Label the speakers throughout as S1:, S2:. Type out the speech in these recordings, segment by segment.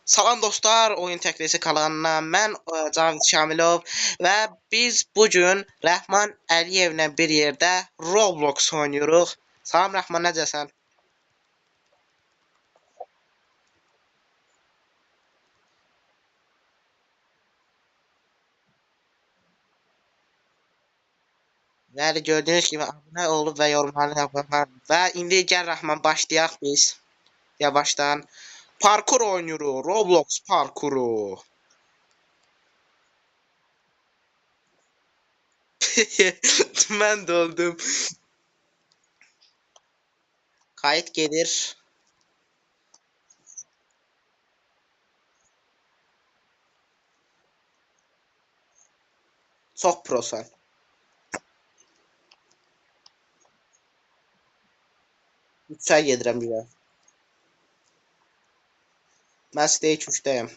S1: Salam dostlar, Oyun Təklisi kanalından mən Cavid Şamilov və biz bu gün Rəhman Əliyevlə bir yerdə Roblox oynayırıq. Salam Rəhman, necəsən? Bəli, gördüyünüz kimi abunə olub və yorumlarını yapın. Və indi gəl Rəhman başlayaq biz yavaşdan. Parkur oynuyoruz, Roblox parkuru. Mən də öldüm. Kayıt gelir. Çox prosan. 3-ə gedirəm bir. Mən stage 3-dəyəm.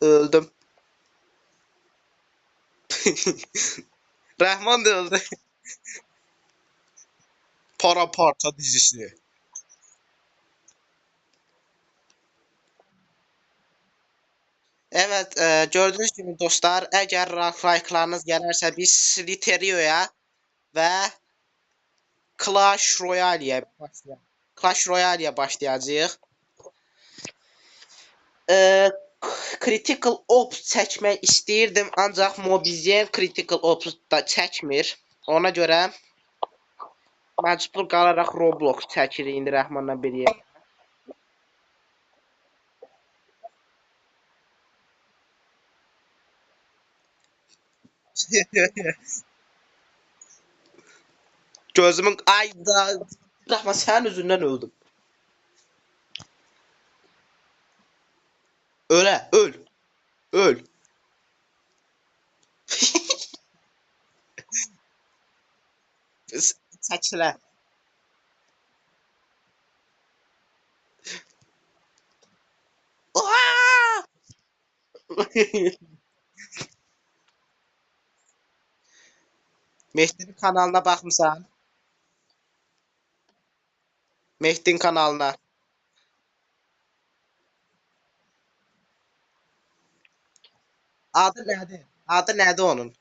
S1: Öldüm. Rəhman da öldü. Para parça dizisi. Evet, gördüğünüz gibi dostlar, eğer like'larınız gelirse biz Slitherio'ya ve Clash Royale'ye başlayacağıq. E, Critical Ops çəkmək istəyirdim, ancaq Mobizen Critical Ops da çəkmir. Ona görə məcbur qalaraq Roblox çəkirik indi Rəhmanla bir yer. Gözümün ayda Rəhman sənin üzündən öldüm. Öl. Öl. Çəkilə. Mehdi'nin kanalına baxmısan? Mehdi'nin kanalına. Adı nədir? Adı nədir onun?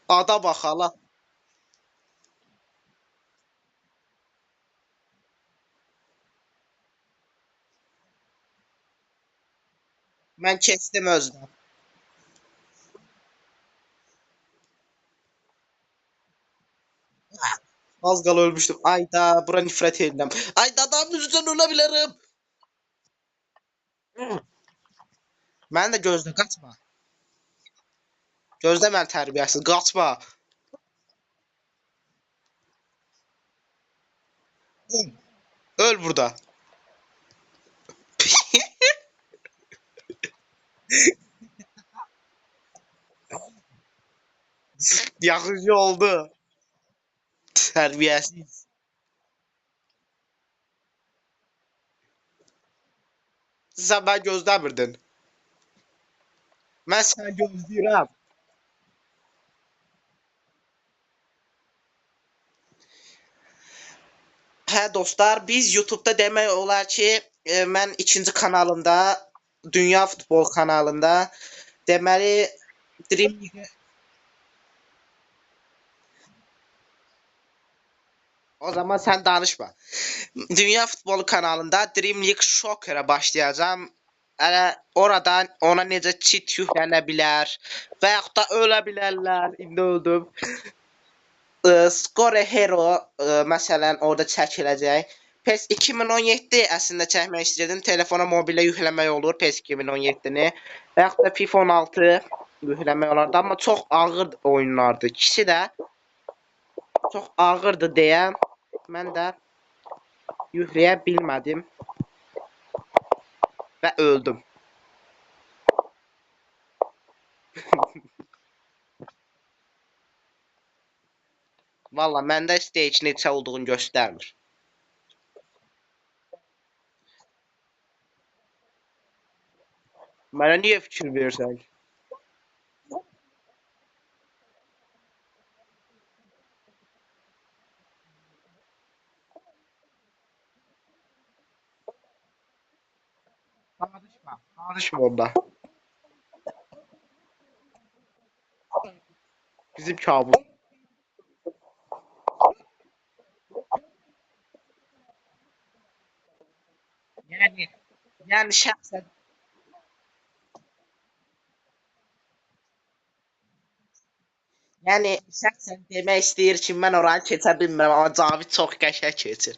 S1: Ada bax hala. Mən keçdim özdən. Az qala ölmüşdüm. Ayda, bura nifrət edirəm. Ayda adamın üzündən ölə bilərəm. Məni də gözlə, qaçma. Gözlə məni tərbiyəsiz, qaçma. Öl, öl burada. Yaxıcı oldu. Tərbiyəsiz. Sən məni gözləmirdin. Mən səni gözləyirəm. Hə dostlar, biz YouTube'da demək olar ki, mən ikinci kanalımda, Dünya Futbol kanalında deməli Dream League. O zaman sən danışma. Dünya Futbolu kanalında Dream League Soccer'a başlayacağam. Hələ oradan ona necə cheat yüklənə bilər və yaxud da ölə bilərlər. İndi öldüm. Score Hero məsələn orada çəkiləcək. PES 2017 əslində çəkmək istəyirdim. Telefona, mobilə yükləmək olur PES 2017-ni. Və yaxud da FIFA 16 yükləmək olardı. Amma çox ağır oyunlardı. İkisi də çox ağırdı deyə mən də yükləyə bilmədim və öldüm. Valla məndə stage neçə olduğunu göstərmir. Mənə niyə fikir verirsən? Danışma. Danışma onda. Bizim kabus. Yani yani şəxsən demək istəyir ki, mən oranı keçə bilmirəm, amma Cavid çox qəşəng keçir.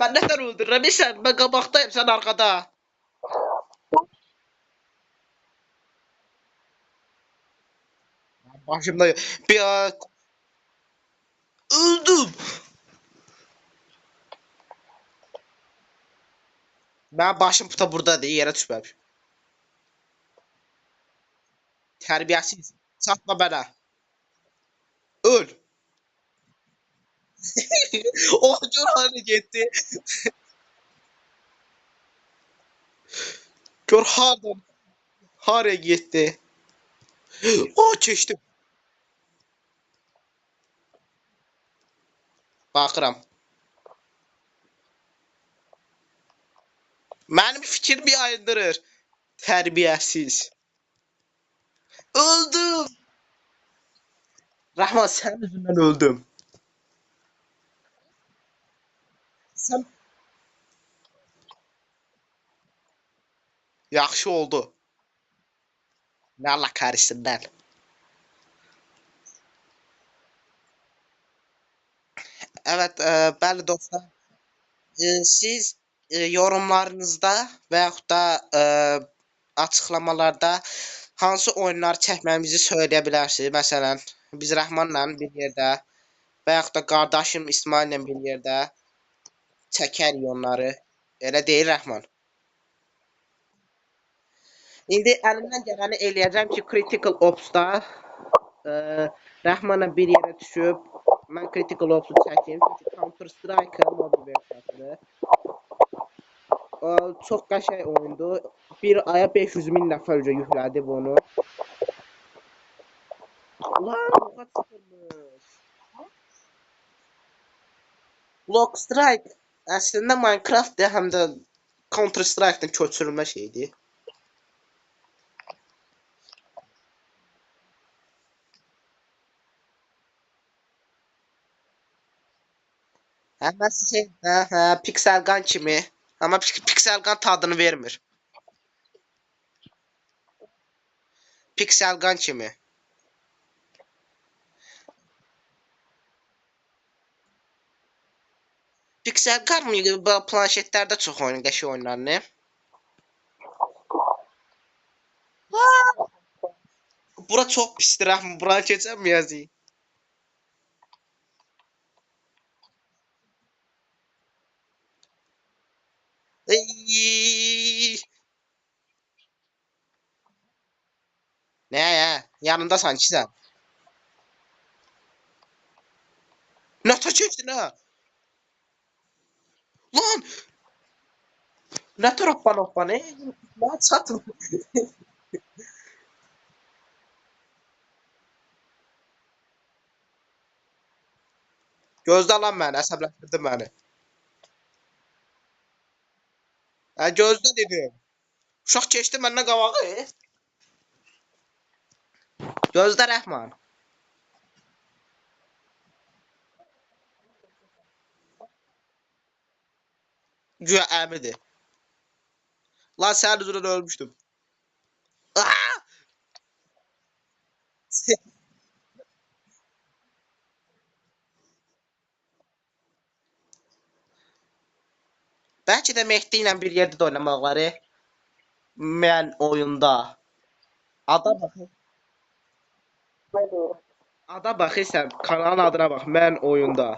S1: Mən nətər öldürürəm? Mən qabaqdayım, sən arxada. Başımda bir öldüm. Mənim başım puta burdadır, yerə düşməmişim. Tərbiyəsiz. Çatma mənə. Öl. O gör hara getdi. Gör hardan haraya getdi. O keçdim. Baxıram. Mənim fikrimi yayındırır. Tərbiyəsiz. Öldüm. Rəhman sənin üzündən öldüm. Sən yaxşı oldu. Nə Allah kahretsin. Evet, bəli dostlar. Siz yorumlarınızda və yaxud da açıqlamalarda hansı oyunlar çəkməyimizi söyləyə bilərsiniz. Məsələn, biz Rəhmanla bir yerdə və yaxud da qardaşım İsmaillə bir yerdə çəkərik onları. Elə deyil Rəhman. İndi əlimdən gələni eləyəcəm ki, Critical Ops-da Rəhmanla bir yerə düşüb mən Critical Ops-u çəkim. Çünki Counter Strike mobil versiyasıdır. Çox qəşəng oyundur. Bir aya 500 min nəfərcə yüklədi bunu. Lan, oha çıxırmış. Block Strike əslində Minecraft-dir, həm də Counter Strike-dan köçürülmə şeydir. Həməsi şey, Pixel Gun kimi. Amma Pixel Gun tadını vermir. Pixel Gun kimi. Pixel Gun planşetlərdə çox oyun, qəşəng oyunlarını. Bura çox pisdir, Rəhman. Buranı keçəməyəcəyik. Ey! Nə ya? Yanındasan ki sən. Nə ta keçdin ha? Lan! Nə tər hoppan, Mən çatım. Gözlə lan məni, əsəbləşdirdin məni. Hə, gözlə dedim. Uşaq keçdi məndən qabağa. Gözlə Rəhman. Güya əmidir. Lan sənin üzündən ölmüşdüm. Aa! Bəlkə də Mehdi ilə bir yerdə də oynamaqları. Mən oyunda. Ada bax. Ada baxırsan, kanalın adına bax. Mən oyunda.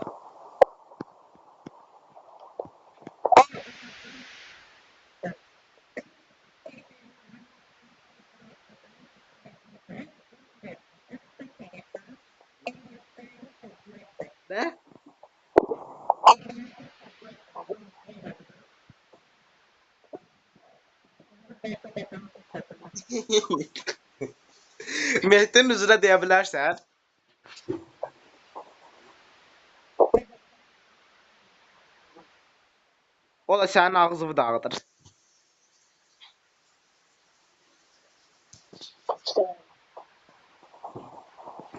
S1: Nə? Mehdinin üzünə deyə bilərsən. O da sənin ağzını dağıdır.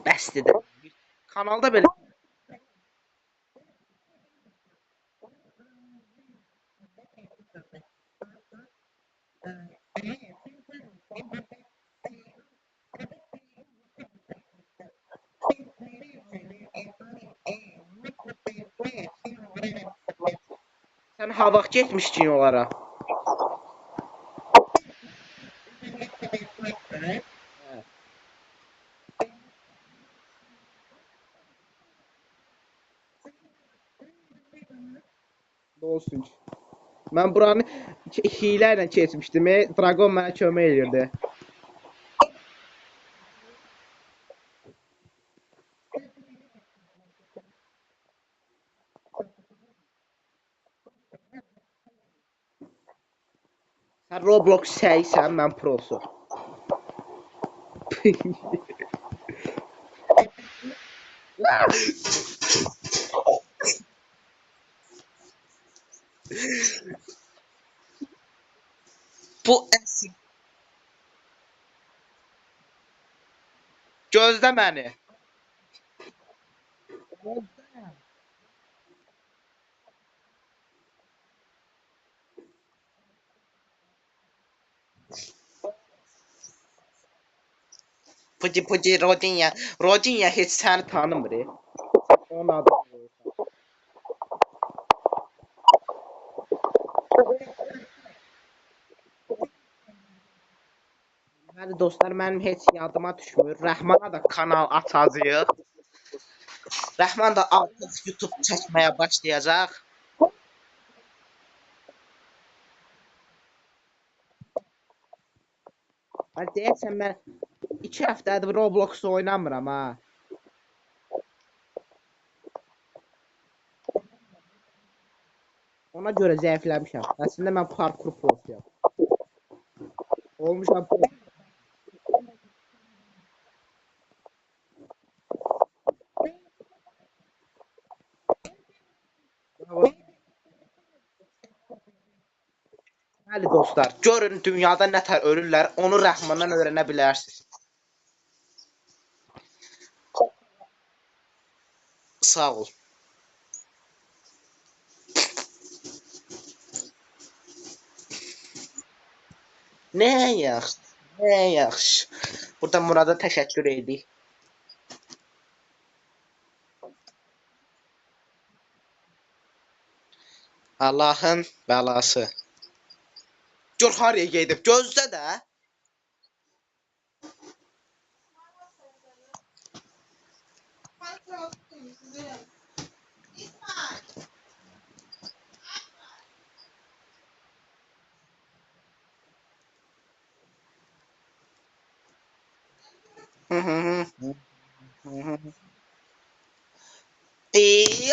S1: Bəsdir. Kanalda belə sən ha vaxt getmişdin onlara. Olsun ki. Mən buranı hilə ilə keçmişdim. Dragon mənə kömək edirdi. Sən Roblox səysən, mən prosu. Bu əsil. Gözlə məni. Pıcı Rodinya. Rodinya heç səni tanımır. Onun adı. Bəli dostlar, mənim heç yadıma düşmür. Rəhmana da kanal açacağıq. Rəhman da artıq YouTube çəkməyə başlayacaq. Deyəsən mən 2 həftədir Roblox oynamıram ha. Ona görə zəifləmişəm. Əslində mən parkur prosuyam. Olmuşam. Bəli dostlar, görün dünyada nə tər ölürlər, onu Rəhmandan öyrənə bilərsiniz. Sağ ol. Nə yaxşı, nə yaxşı. Burada Murada təşəkkür edirik. Allahın bəlası. Gör haraya gedib, gözlə də.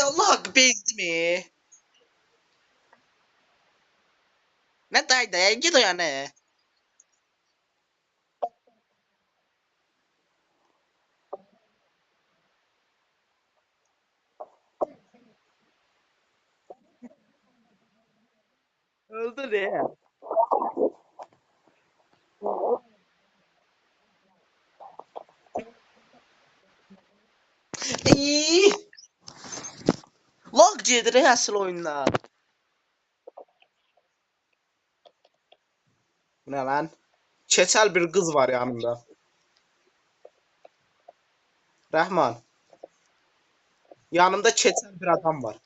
S1: Allah haqqı bezdi mi? Nə dayda, ged o yana. Öldü de. Lag gedir əsl oyunda. Bu nə lan? Keçəl bir qız var yanımda. Rəhman. Yanımda keçəl bir adam var.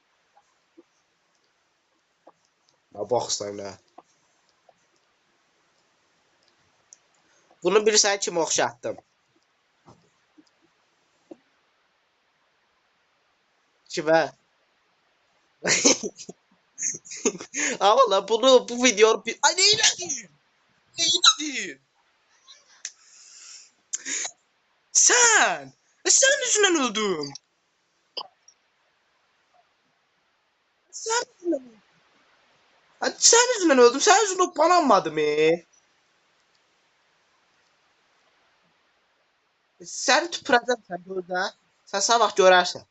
S1: Ya baxsan nə. Bunu bilirsən kimi oxşatdım. Kimə? Amma bunu bu video ay neylədin? Neylədin? Sən! Sənin yüzündən öldüm. Sənin yüzündən öldüm. Sənin yüzündən bananmadım. Səni tüpürəcəm sən burada. Sən sabah görərsən.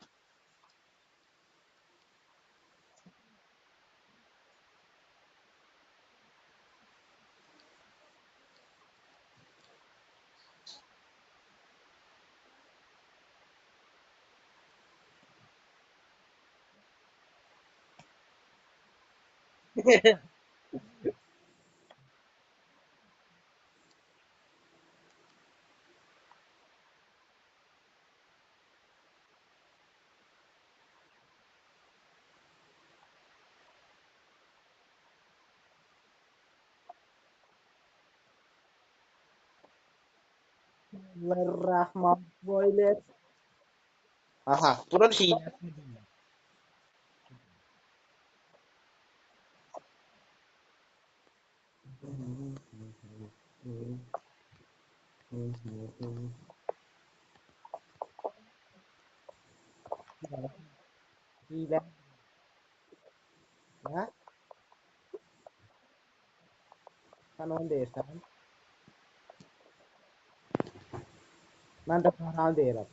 S1: Rahman böyle. Aha, bunun hilesi. Hile. Ha? Sen onu değilsen. Ben de Farhan değilim.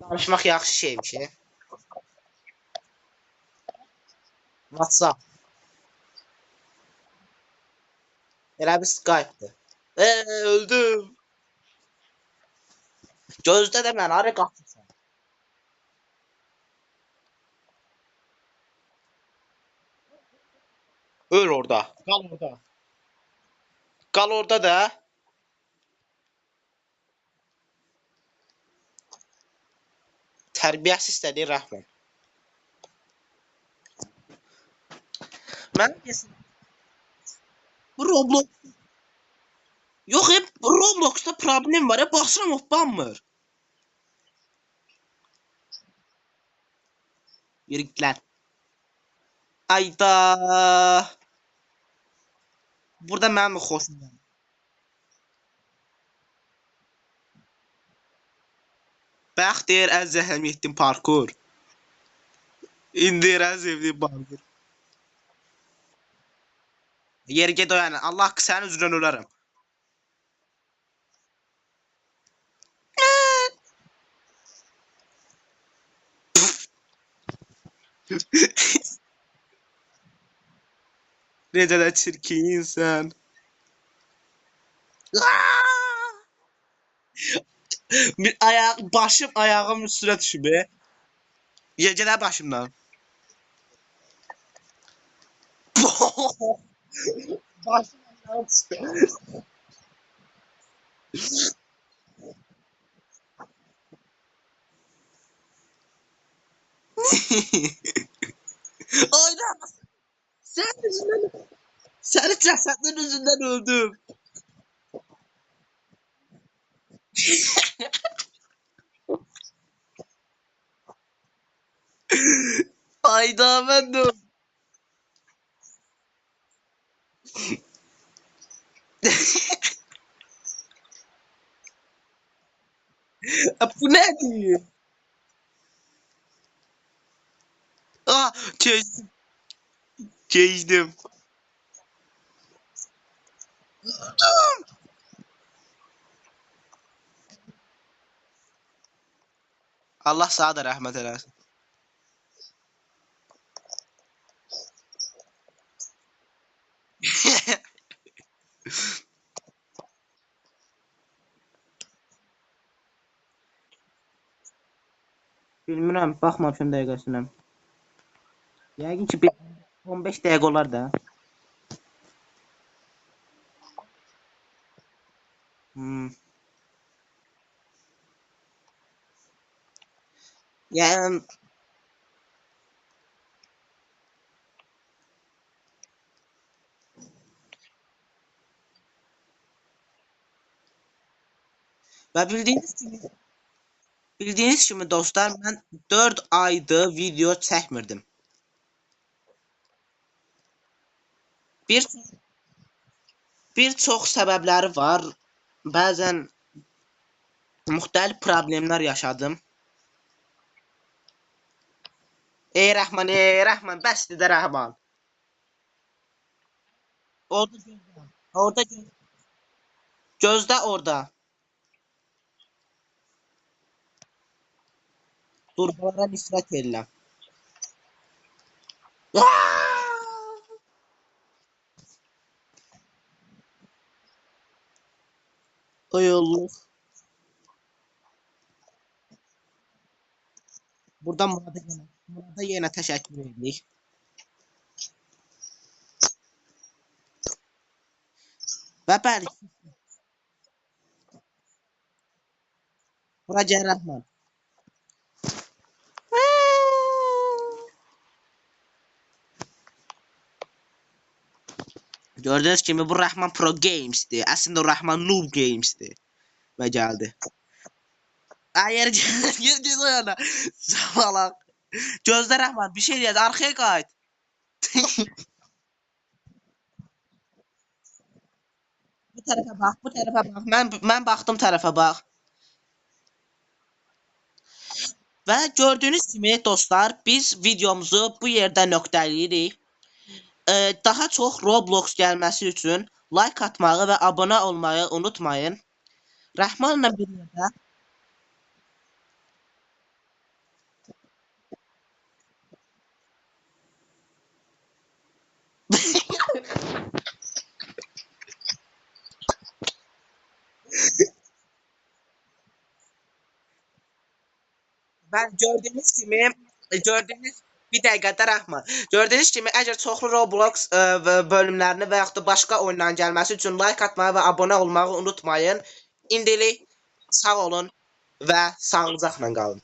S1: Danışmaq yaxşı şeymiş. WhatsApp. Elə bir Skype'dır. Öldüm. Gözdə də mən hara qaçırsan? Öl orada. Qal orada. Qal orada da. Tərbiyəsiz istədiyi rəhmən. Mən bu Roblox yox hep Roblox'ta problem var. Basıram hoppanmır. Yürü git lan. Ayda. Burada mənim xoşum gəlir. Bax deyir ən zəhmətim parkur. İndi ən sevdiyim parkur. Yer get o yəni. Allah sənin üzündən ölərəm. Necə də çirkinsən. Bir ayak, başım ayağım üstüne düşüp be. Yeceler başımdan. Başım ayağım düştü. Oyna. Sen yüzünden, senin cesedin yüzünden öldüm. Ayda ben de öldüm. Bu ne diyor? Ah, geçtim. Geçtim. Allah sana da rahmet eylesin. Bilmirəm, baxmamışam dəqiqəsinə. Yəqin ki, 15 dəqiqə olar da. Hmm. Yəni və bildiyiniz kimi Bildiyiniz kimi dostlar, mən 4 aydır video çəkmirdim. Bir bir çox səbəbləri var. Bəzən müxtəlif problemlər yaşadım. Ey Rəhman, bəsdir də Rəhman. Orada gözlə. Orada gözlə orada. Durbalara nifrət edirəm. Oy Allah. Burada Murada yenə təşəkkür edirik. Və bəli, bura gəl Rəhman. Gördüyünüz kimi bu Rəhman Pro Games'dir. Əslində o Rəhman Noob Games'dir. Və gəldi. Hayır, gel o yana. Salak. Gözdə Rəhman bir şey deyəcək. Arxaya qayıt. Bu tərəfə bax, bu tərəfə bax. Mən baxdım tərəfə bax. Və gördüyünüz kimi dostlar, biz videomuzu bu yerdə nöqtələyirik. Daha çox Roblox gəlməsi üçün like atmağı və abunə olmağı unutmayın. Rəhmanla birlikdə ben gördüğünüz bir dəqiqədə Rəhman. Gördüyünüz kimi əgər çoxlu Roblox bölümlərini və yaxud da başqa oyunların gəlməsi üçün like atmağı və abunə olmağı unutmayın. İndilik sağ olun və sağlıcaqla qalın.